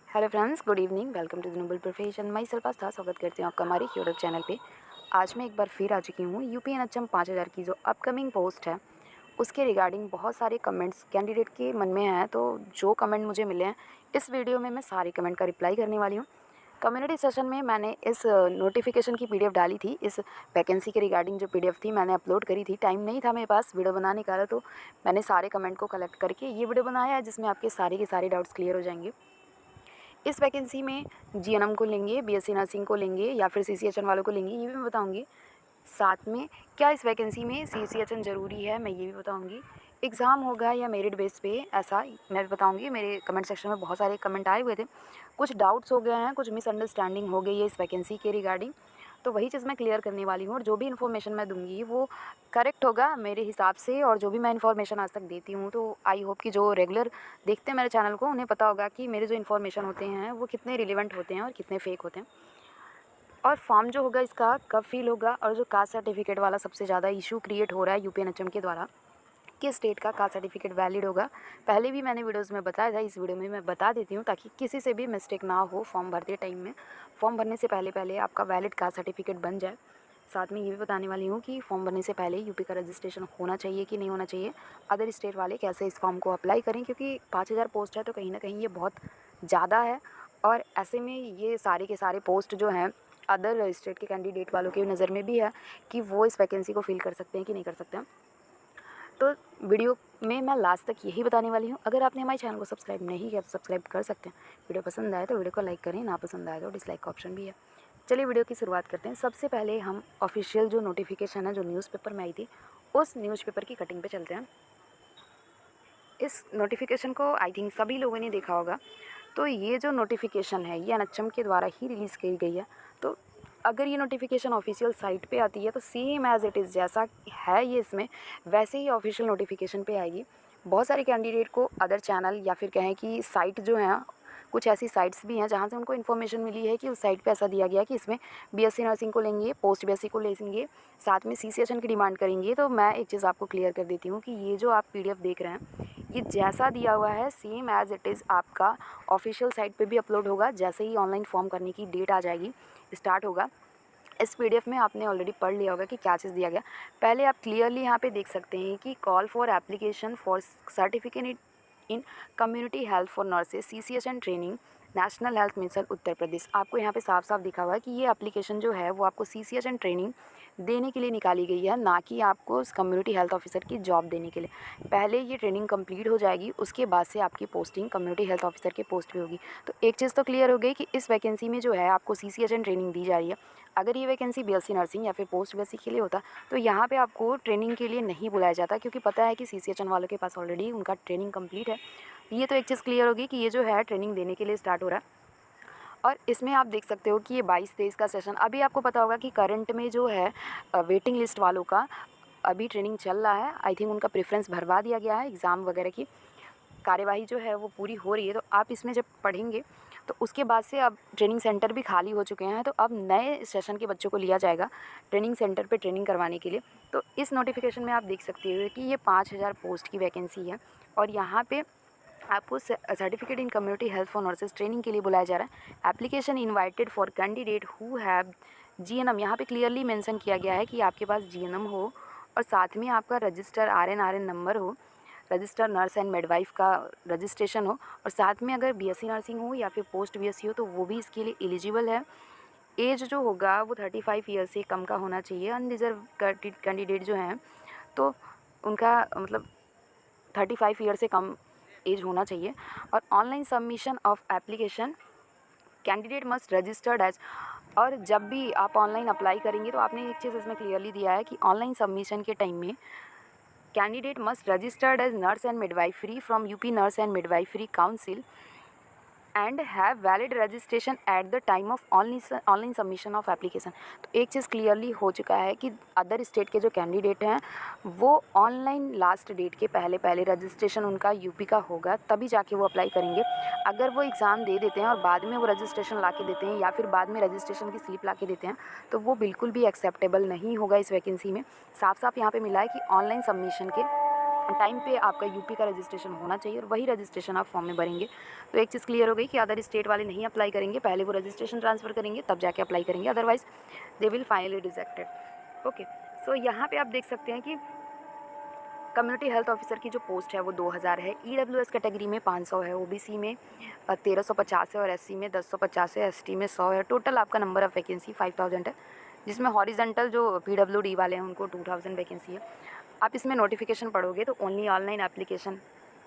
Hello friends, good evening. Welcome to the noble profession. मैं self Aastha स्वागत करती हूँ आपका हमारे यूट्यूब चैनल पे। आज मैं एक बार फिर आ चुकी हूँ। यूपी एनएचएम 5000 की जो अपकमिंग पोस्ट है उसके रिगार्डिंग बहुत सारे कमेंट्स कैंडिडेट के मन में हैं। तो जो कमेंट मुझे मिले हैं इस वीडियो में मैं सारे कमेंट का रिप्लाई करने वाली हूँ। कम्युनिटी सेशन में मैंने इस नोटिफिकेशन की पीडीएफ डाली थी। इस वैकेंसी के रिगार्डिंग जो पीडीएफ थी मैंने अपलोड करी थी। टाइम नहीं था मेरे पास वीडियो बनाने का, तो मैंने सारे कमेंट को कलेक्ट करके ये वीडियो बनाया है जिसमें आपके सारे के सारे डाउट्स क्लियर हो जाएंगे। इस वैकेंसी में जीएनएम को लेंगे, बीएससी नर्सिंग को लेंगे या फिर सीसीएचएन वालों को लेंगे, ये भी मैं बताऊंगी। साथ में क्या इस वैकेंसी में सीसीएचएन ज़रूरी है, मैं ये भी बताऊंगी। एग्ज़ाम होगा या मेरिट बेस पे, ऐसा मैं भी बताऊंगी। मेरे कमेंट सेक्शन में बहुत सारे कमेंट आए हुए थे, कुछ डाउट्स हो गए हैं, कुछ मिसअंडरस्टैंडिंग हो गई है इस वैकेंसी के रिगार्डिंग। तो वही चीज़ मैं क्लियर करने वाली हूँ और जो भी इन्फॉर्मेशन मैं दूंगी वो करेक्ट होगा मेरे हिसाब से। और जो भी मैं इन्फॉर्मेशन आज तक देती हूँ तो आई होप कि जो रेगुलर देखते हैं मेरे चैनल को उन्हें पता होगा कि मेरे जो इन्फॉर्मेशन होते हैं वो कितने रिलेवेंट होते हैं और कितने फेक होते हैं। और फॉर्म जो होगा इसका कब फिल होगा, और जो कास्ट सर्टिफिकेट वाला सबसे ज़्यादा इशू क्रिएट हो रहा है यूपीएनएचएम के द्वारा, किस स्टेट का कास्ट सर्टिफिकेट वैलिड होगा। पहले भी मैंने वीडियोस में बताया था, इस वीडियो में मैं बता देती हूँ ताकि किसी से भी मिस्टेक ना हो फॉर्म भरते टाइम में। फॉर्म भरने से पहले पहले आपका वैलिड कास्ट सर्टिफिकेट बन जाए। साथ में ये भी बताने वाली हूँ कि फॉर्म भरने से पहले यूपी का रजिस्ट्रेशन होना चाहिए कि नहीं होना चाहिए। अदर स्टेट वाले कैसे इस फॉर्म को अप्लाई करें, क्योंकि 5000 पोस्ट है तो कहीं ना कहीं ये बहुत ज़्यादा है। और ऐसे में ये सारे के सारे पोस्ट जो हैं अदर स्टेट के कैंडिडेट वालों की नज़र में भी है कि वो इस वैकेंसी को फिल कर सकते हैं कि नहीं कर सकते हैं। तो वीडियो में मैं लास्ट तक यही बताने वाली हूँ। अगर आपने हमारे चैनल को सब्सक्राइब नहीं किया तो सब्सक्राइब कर सकते हैं। वीडियो पसंद आए तो वीडियो को लाइक करें, ना पसंद आए तो डिसलाइक का ऑप्शन भी है। चलिए वीडियो की शुरुआत करते हैं। सबसे पहले हम ऑफिशियल जो नोटिफिकेशन है जो न्यूज़पेपर में आई थी उस न्यूज़पेपर की कटिंग पे चलते हैं। इस नोटिफिकेशन को आई थिंक सभी लोगों ने देखा होगा। तो ये जो नोटिफिकेशन है ये एनएचएम के द्वारा ही रिलीज़ की गई है। तो अगर ये नोटिफिकेशन ऑफिशियल साइट पे आती है तो सेम एज़ इट इज़ जैसा है ये इसमें वैसे ही ऑफिशियल नोटिफिकेशन पे आएगी। बहुत सारे कैंडिडेट को अदर चैनल या फिर कहें कि साइट जो है, कुछ ऐसी साइट्स भी हैं जहाँ से उनको इन्फॉर्मेशन मिली है कि उस साइट पे ऐसा दिया गया कि इसमें बीएससी नर्सिंग को लेंगे, पोस्ट बीएससी को लेंगे, साथ में सीसीएचएन की डिमांड करेंगे। तो मैं एक चीज़ आपको क्लियर कर देती हूँ कि ये जो आप पीडीएफ देख रहे हैं ये जैसा दिया हुआ है सेम एज़ इट इज़ आपका ऑफिशियल साइट पे भी अपलोड होगा। जैसे ही ऑनलाइन फॉर्म करने की डेट आ जाएगी, स्टार्ट होगा, इस पीडीएफ में आपने ऑलरेडी पढ़ लिया होगा कि क्या चीज़ दिया गया। पहले आप क्लियरली यहाँ पे देख सकते हैं कि call for application for certificate in community health for nurses CCHN training national health mission Uttar Pradesh. आपको यहाँ पे साफ साफ दिखा हुआ है कि ये एप्लीकेशन जो है वो आपको सीसीएचएन ट्रेनिंग देने के लिए निकाली गई है, ना कि आपको उस कम्युनिटी हेल्थ ऑफिसर की जॉब देने के लिए। पहले ये ट्रेनिंग कंप्लीट हो जाएगी, उसके बाद से आपकी पोस्टिंग कम्युनिटी हेल्थ ऑफिसर के पोस्ट पे होगी। तो एक चीज़ तो क्लियर हो गई कि इस वैकेंसी में जो है आपको सीसीएचएन ट्रेनिंग दी जा रही है। अगर ये वैकेंसी बीएससी नर्सिंग या फिर पोस्ट बीएससी के लिए होता तो यहाँ पे आपको ट्रेनिंग के लिए नहीं बुलाया जाता, क्योंकि पता है कि सीसीएचएन वालों के पास ऑलरेडी उनका ट्रेनिंग कंप्लीट है। ये तो एक चीज़ क्लियर होगी कि ये जो है ट्रेनिंग देने के लिए स्टार्ट हो रहा है। और इसमें आप देख सकते हो कि ये 22-23 का सेशन, अभी आपको पता होगा कि करंट में जो है वेटिंग लिस्ट वालों का अभी ट्रेनिंग चल रहा है। आई थिंक उनका प्रेफरेंस भरवा दिया गया है, एग्ज़ाम वगैरह की कार्यवाही जो है वो पूरी हो रही है। तो आप इसमें जब पढ़ेंगे तो उसके बाद से अब ट्रेनिंग सेंटर भी खाली हो चुके हैं, तो अब नए सेशन के बच्चों को लिया जाएगा ट्रेनिंग सेंटर पे ट्रेनिंग करवाने के लिए। तो इस नोटिफिकेशन में आप देख सकते हो कि ये 5000 पोस्ट की वैकेंसी है और यहाँ पे आपको certificate in community health for nurses training के लिए बुलाया जा रहा है। Application invited for candidate who have GNM, यहाँ पे क्लियरली मेंशन किया गया है कि आपके पास जीएनएम हो और साथ में आपका रजिस्टर आरएन नंबर हो, रजिस्टर नर्स एंड मिडवाइफ का रजिस्ट्रेशन हो, और साथ में अगर बीएससी नर्सिंग हो या फिर पोस्ट बीएससी हो तो वो भी इसके लिए एलिजिबल है। एज जो होगा वो 35 ईयर से कम का होना चाहिए। अनरिजर्व कैंडिडेट जो हैं तो उनका मतलब 35 ईयर से कम एज होना चाहिए। और online submission of application candidate must registered as, और जब भी आप ऑनलाइन अप्लाई करेंगे तो आपने एक चीज़ इसमें क्लियरली दिया है कि ऑनलाइन सबमिशन के टाइम में candidate must registered as nurse and midwifery from UP nurse and midwifery council and have valid registration at the time of online submission of application. तो एक चीज़ क्लियरली हो चुका है कि अदर स्टेट के जो कैंडिडेट हैं वो ऑनलाइन लास्ट डेट के पहले पहले रजिस्ट्रेशन उनका यूपी का होगा, तभी जाके वो अप्लाई करेंगे। अगर वो एग्ज़ाम दे देते हैं और बाद में वो रजिस्ट्रेशन ला के देते हैं या फिर बाद में रजिस्ट्रेशन की स्लिप ला के देते हैं तो वो बिल्कुल भी एक्सेप्टेबल नहीं होगा इस वैकेंसी में। साफ साफ यहाँ पर मिला है कि ऑनलाइन सबमिशन के टाइम पे आपका यूपी का रजिस्ट्रेशन होना चाहिए और वही रजिस्ट्रेशन आप फॉर्म में भरेंगे। तो एक चीज़ क्लियर हो गई कि अदर स्टेट वाले नहीं अप्लाई करेंगे, पहले वो रजिस्ट्रेशन ट्रांसफ़र करेंगे तब जाके अप्लाई करेंगे, otherwise they will finally rejected. Okay, so यहाँ पे आप देख सकते हैं कि कम्युनिटी हेल्थ ऑफिसर की जो पोस्ट है वो 2000 है, ईडब्ल्यूएस कैटेगरी में 500 है, ओबीसी में 1350 है और एससी में 1050 है, एसटी में 100 है। टोटल आपका नंबर ऑफ़ वैकेंसी 5000 है, जिसमें हॉरिजेंटल जो पीडब्ल्यूडी वाले हैं उनको 2000 वैकेंसी है। आप इसमें नोटिफिकेशन पढ़ोगे तो ओनली ऑनलाइन एप्लीकेशन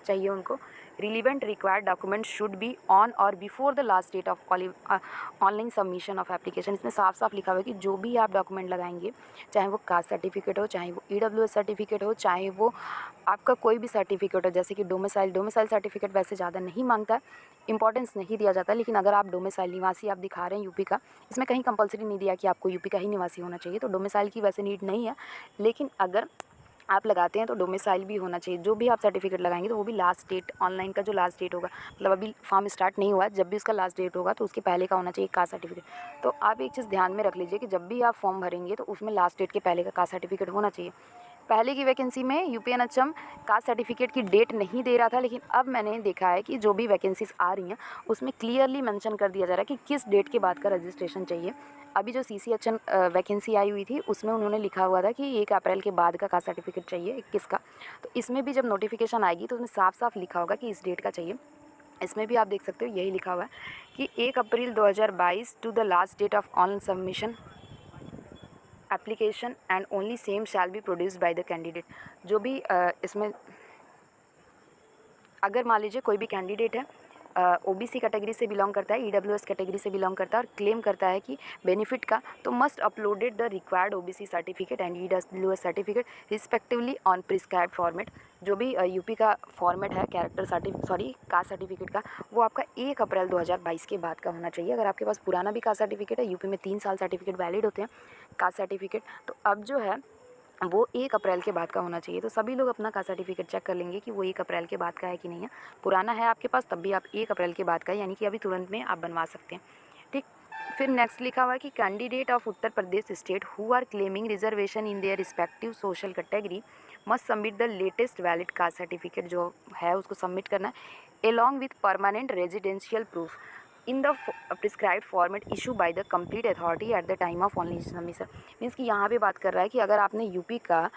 चाहिए उनको। Relevant required document should be on or before the last date of online submission of application. इसमें साफ साफ लिखा हुआ है कि जो भी आप डॉक्यूमेंट लगाएंगे, चाहे वो कास्ट सर्टिफिकेट हो, चाहे वो ईडब्ल्यूएस सर्टिफिकेट हो, चाहे वो आपका कोई भी सर्टिफिकेट हो, जैसे कि डोमिसाइल सर्टिफिकेट वैसे ज़्यादा नहीं मांगता है, इंपॉर्टेंस नहीं दिया जाता, लेकिन अगर आप डोमिसाइल निवासी आप दिखा रहे हैं यूपी का, इसमें कहीं कंपलसरी नहीं दिया कि आपको यूपी का ही निवासी होना चाहिए, तो डोमिसाइल की वैसे नीड नहीं है। लेकिन अगर आप लगाते हैं तो डोमिसाइल भी होना चाहिए। जो भी आप सर्टिफिकेट लगाएंगे तो वो भी लास्ट डेट, ऑनलाइन का जो लास्ट डेट होगा, मतलब अभी फॉर्म स्टार्ट नहीं हुआ है, जब भी उसका लास्ट डेट होगा तो उसके पहले का होना चाहिए कास्ट सर्टिफिकेट। तो आप एक चीज़ ध्यान में रख लीजिए कि जब भी आप फॉर्म भरेंगे तो उसमें लास्ट डेट के पहले का कास्ट सर्टिफिकेट होना चाहिए। पहले की वैकेंसी में यूपीएनएचएम कास्ट सर्टिफिकेट की डेट नहीं दे रहा था, लेकिन अब मैंने देखा है कि जो भी वैकेंसीज आ रही हैं उसमें क्लियरली मेंशन कर दिया जा रहा है कि किस डेट के बाद का रजिस्ट्रेशन चाहिए। अभी जो सीसीएचएन वैकेंसी आई हुई थी उसमें उन्होंने लिखा हुआ था कि 1 अप्रैल के बाद का कास्ट सर्टिफिकेट चाहिए, 21 का। तो इसमें भी जब नोटिफिकेशन आएगी तो उसमें साफ साफ लिखा होगा कि इस डेट का चाहिए। इसमें भी आप देख सकते हो यही लिखा हुआ है कि 1 April 2022 to the last date of online submission application and only same shall be produced by the candidate. जो भी इसमें अगर मान लीजिए कोई भी कैंडिडेट है, ओबीसी कैटेगरी से बिलोंग करता है, ईडब्ल्यूएस कैटेगरी से बिलोंग करता है और क्लेम करता है कि बेनिफिट का, तो must uploaded the required OBC certificate and EWS certificate respectively on prescribed format. जो भी यूपी का फॉर्मेट है कास्ट सर्टिफिकेट का, वो आपका 1 अप्रैल 2022 के बाद का होना चाहिए। अगर आपके पास पुराना भी कास्ट सर्टिफिकेट है, यूपी में 3 साल सर्टिफिकेट वैलिड होते हैं कास्ट सर्टिफिकेट, तो अब जो है वो 1 अप्रैल के बाद का होना चाहिए। तो सभी लोग अपना कास्ट सर्टिफिकेट चेक कर लेंगे कि वो 1 अप्रैल के बाद का है कि नहीं है। पुराना है आपके पास तब भी आप 1 अप्रैल के बाद का, यानी कि अभी तुरंत में आप बनवा सकते हैं। ठीक, फिर नेक्स्ट लिखा हुआ है कि candidate of Uttar Pradesh state who are claiming reservation in their respective social category must submit the latest valid caste certificate, जो है उसको सबमिट करना है along with permanent residential proof in the prescribed format issued by the complete authority at the time of online submission। Means कि यहाँ पे बात कर रहा है कि अगर आपने यूपी का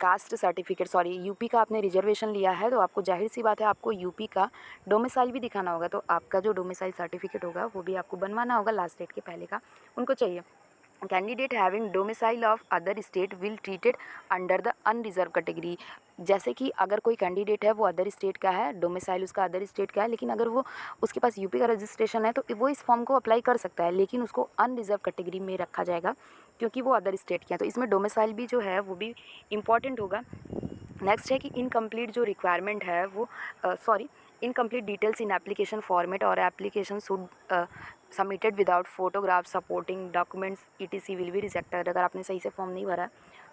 कास्ट सर्टिफिकेट यूपी का आपने रिजर्वेशन लिया है तो आपको जाहिर सी बात है आपको यूपी का डोमिसाइल भी दिखाना होगा। तो आपका जो डोमिसाइल सर्टिफिकेट होगा वो भी आपको बनवाना होगा, लास्ट डेट के पहले का उनको चाहिए। Candidate having domicile of other state will treated under the unreserve category. जैसे कि अगर कोई कैंडिडेट है वो अदर स्टेट का है, डोमिसाइल उसका अदर स्टेट का है, लेकिन अगर वो उसके पास यूपी का रजिस्ट्रेशन है तो वो इस फॉर्म को अप्लाई कर सकता है, लेकिन उसको अनरिजर्व कैटेगरी में रखा जाएगा क्योंकि वो अदर स्टेट के हैं। तो इसमें डोमिसाइल भी जो है वो भी इम्पॉर्टेंट होगा। नेक्स्ट है कि इनकम्प्लीट जो रिक्वायरमेंट है वो incomplete details in application format और application should submitted without photograph supporting documents etc will be rejected. अगर आपने सही से फॉर्म नहीं भरा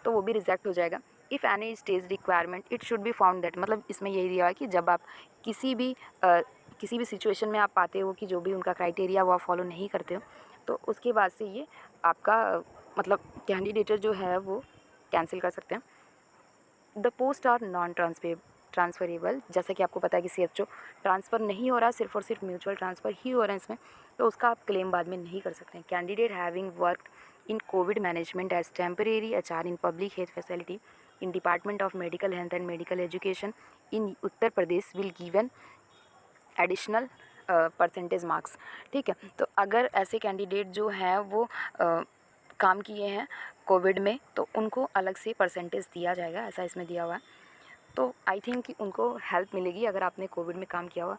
तो वो भी रिजेक्ट हो जाएगा। If any stage requirement it should be found that, मतलब इसमें यही दिया है कि जब आप किसी भी सिचुएशन में आप पाते हो कि जो भी उनका क्राइटेरिया वो आप फॉलो नहीं करते हो, तो उसके बाद से ये आपका मतलब कैंडिडेट जो है वो कैंसिल कर सकते हैं। The post are non transferable, जैसा कि आपको पता है कि सीएचओ ट्रांसफ़र नहीं हो रहा, सिर्फ और सिर्फ म्यूचुअल ट्रांसफ़र ही हो रहा है इसमें, तो उसका आप क्लेम बाद में नहीं कर सकते हैं। Candidate having work in Covid management as temporary HR in public health facility in department of medical health and medical education in Uttar Pradesh will given additional percentage marks. ठीक है, तो अगर ऐसे कैंडिडेट जो हैं वो काम किए हैं कोविड में तो उनको अलग से परसेंटेज दिया जाएगा, ऐसा इसमें दिया हुआ है। तो आई थिंक कि उनको हेल्प मिलेगी अगर आपने कोविड में काम किया हुआ।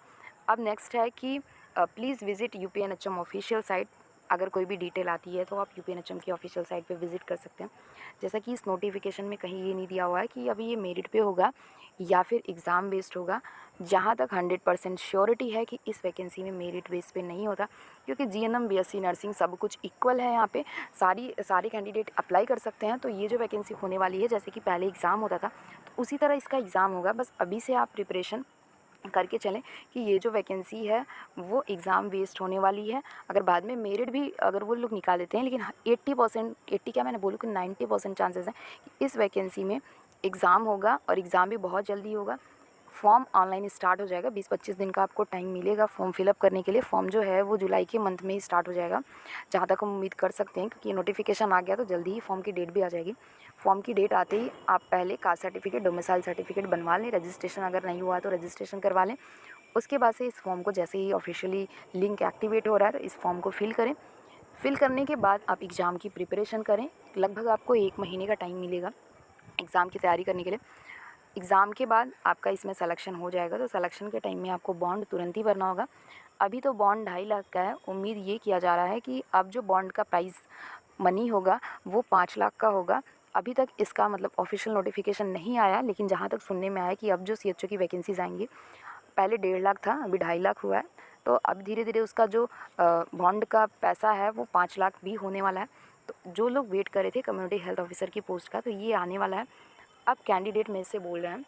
अब नेक्स्ट है कि प्लीज़ विजिट यूपीएनएचएम ऑफिशियल साइट। अगर कोई भी डिटेल आती है तो आप यूपीएनएचएम की ऑफिशियल साइट पे विजिट कर सकते हैं। जैसा कि इस नोटिफिकेशन में कहीं ये नहीं दिया हुआ है कि अभी ये मेरिट पे होगा या फिर एग्ज़ाम बेस्ड होगा। जहाँ तक 100% श्योरिटी है कि इस वैकेंसी में मेरिट बेस पे नहीं होता, क्योंकि जीएनएम बीएससी नर्सिंग सब कुछ इक्वल है यहाँ पे, सारे कैंडिडेट अप्लाई कर सकते हैं। तो ये जो वैकेंसी होने वाली है, जैसे कि पहले एग्ज़ाम होता था तो उसी तरह इसका एग्ज़ाम होगा, बस अभी से आप प्रिपरेशन करके चलें कि ये जो वैकेंसी है वो एग्ज़ाम बेस्ड होने वाली है। अगर बाद में मेरिट भी अगर वो लोग निकाल देते हैं, लेकिन 80% 80 क्या मैंने बोलूँ कि 90% चांसेस हैं कि इस वैकेंसी में एग्ज़ाम होगा और एग्ज़ाम भी बहुत जल्दी होगा। फॉर्म ऑनलाइन स्टार्ट हो जाएगा, 20-25 दिन का आपको टाइम मिलेगा फॉर्म फिलअप करने के लिए। फॉर्म जो है वो जुलाई के मंथ में ही स्टार्ट हो जाएगा, जहाँ तक हम उम्मीद कर सकते हैं, क्योंकि नोटिफिकेशन आ गया तो जल्दी ही फॉर्म की डेट भी आ जाएगी। फॉर्म की डेट आते ही आप पहले कास्ट सर्टिफिकेट, डोमिसाइल सर्टिफिकेट बनवा लें, रजिस्ट्रेशन अगर नहीं हुआ तो रजिस्ट्रेशन करवा लें। उसके बाद से इस फॉर्म को जैसे ही ऑफिशियली लिंक एक्टिवेट हो रहा है तो इस फॉर्म को फिल करें। फिल करने के बाद आप एग्ज़ाम की प्रिपरेशन करें। लगभग आपको 1 महीने का टाइम मिलेगा एग्ज़ाम की तैयारी करने के लिए। एग्ज़ाम के बाद आपका इसमें सिलेक्शन हो जाएगा तो सिलेक्शन के टाइम में आपको बॉन्ड तुरंत ही भरना होगा। अभी तो बॉन्ड 2.5 लाख का है। उम्मीद ये किया जा रहा है कि अब जो बॉन्ड का प्राइस मनी होगा वो 5 लाख का होगा। अभी तक इसका मतलब ऑफिशियल नोटिफिकेशन नहीं आया, लेकिन जहाँ तक सुनने में आया कि अब जो सीएचओ की वैकेंसीज़ आएंगी, पहले 1.5 लाख था, अभी 2.5 लाख हुआ है। तो अब धीरे धीरे उसका जो बॉन्ड का पैसा है वो 5 लाख भी होने वाला है। तो जो लोग वेट कर रहे थे कम्युनिटी हेल्थ ऑफिसर की पोस्ट का, तो ये आने वाला है। अब कैंडिडेट में से बोल रहे हैं,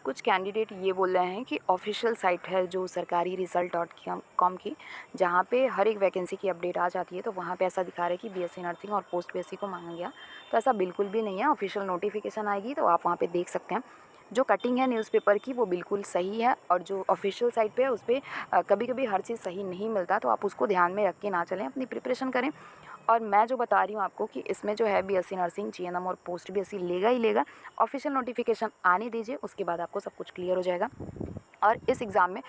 कुछ कैंडिडेट ये बोल रहे हैं कि ऑफिशियल साइट है जो सरकारी रिजल्ट डॉट कॉम की, जहाँ पे हर एक वैकेंसी की अपडेट आ जाती है, तो वहाँ पे ऐसा दिखा रहा है कि बीएससी नर्सिंग और पोस्ट बीएससी को मांगा गया। तो ऐसा बिल्कुल भी नहीं है। ऑफिशियल नोटिफिकेशन आएगी तो आप वहाँ पे देख सकते हैं। जो कटिंग है न्यूज़पेपर की वो बिल्कुल सही है, और जो ऑफिशियल साइट पे है उस पर कभी कभी हर चीज़ सही नहीं मिलता, तो आप उसको ध्यान में रख के ना चलें, अपनी प्रिपरेशन करें। और मैं जो बता रही हूँ आपको कि इसमें जो है बीएससी नर्सिंग, जीएनएम और पोस्ट बीएससी लेगा ही लेगा। ऑफिशियल नोटिफिकेशन आने दीजिए, उसके बाद आपको सब कुछ क्लियर हो जाएगा। और इस एग्ज़ाम में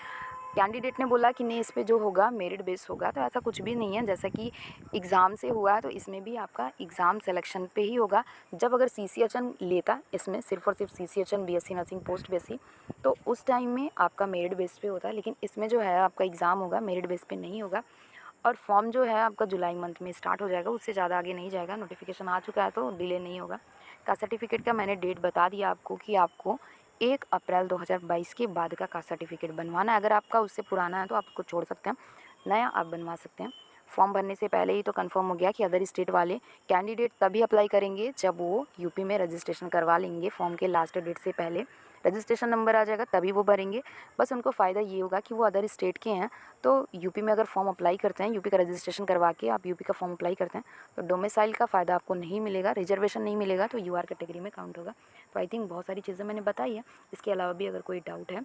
कैंडिडेट ने बोला कि नहीं, इस पे जो होगा मेरिट बेस होगा, तो ऐसा कुछ भी नहीं है। जैसा कि एग्ज़ाम से हुआ है तो इसमें भी आपका एग्ज़ाम सिलेक्शन पे ही होगा। जब अगर सीसीएचएन लेता इसमें सिर्फ और सिर्फ सीसीएचएन, बीएससी नर्सिंग, पोस्ट बीएससी, तो उस टाइम में आपका मेरिट बेस पे होता है। लेकिन इसमें जो है आपका एग्ज़ाम होगा, मेरिट बेस पे नहीं होगा। और फॉर्म जो है आपका जुलाई मंथ में स्टार्ट हो जाएगा, उससे ज़्यादा आगे नहीं जाएगा। नोटिफिकेशन आ चुका है तो डिले नहीं होगा। कास्ट सर्टिफिकेट का मैंने डेट बता दिया आपको कि आपको 1 अप्रैल 2022 के बाद का कास्ट सर्टिफिकेट बनवाना है। अगर आपका उससे पुराना है तो आप उसको छोड़ सकते हैं, नया आप बनवा सकते हैं। फॉर्म भरने से पहले ही तो कंफर्म हो गया कि अदर स्टेट वाले कैंडिडेट तभी अप्लाई करेंगे जब वो यूपी में रजिस्ट्रेशन करवा लेंगे। फॉर्म के लास्ट डेट से पहले रजिस्ट्रेशन नंबर आ जाएगा, तभी वो भरेंगे। बस उनको फ़ायदा ये होगा कि वो अदर स्टेट के हैं, तो यूपी में अगर फॉर्म अप्लाई करते हैं, यूपी का रजिस्ट्रेशन करवा के आप यूपी का फॉर्म अप्लाई करते हैं, तो डोमिसाइल का फ़ायदा आपको नहीं मिलेगा, रिजर्वेशन नहीं मिलेगा, तो यूआर कैटेगरी में काउंट होगा। तो आई थिंक बहुत सारी चीज़ें मैंने बताई है। इसके अलावा भी अगर कोई डाउट है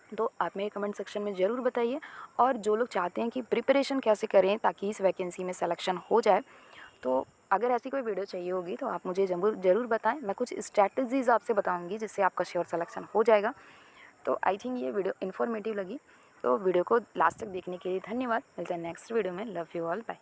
तो आप मेरे कमेंट सेक्शन में ज़रूर बताइए। और जो लोग चाहते हैं कि प्रिपरेशन कैसे करें ताकि इस वैकेंसी में सिलेक्शन हो जाए, तो अगर ऐसी कोई वीडियो चाहिए होगी तो आप मुझे ज़रूर बताएं। मैं कुछ स्ट्रैटेजीज़ आपसे बताऊंगी जिससे आपका श्योर सिलेक्शन हो जाएगा। तो आई थिंक ये वीडियो इन्फॉर्मेटिव लगी, तो वीडियो को लास्ट तक देखने के लिए धन्यवाद। मिलते हैं नेक्स्ट वीडियो में। Love you all, bye.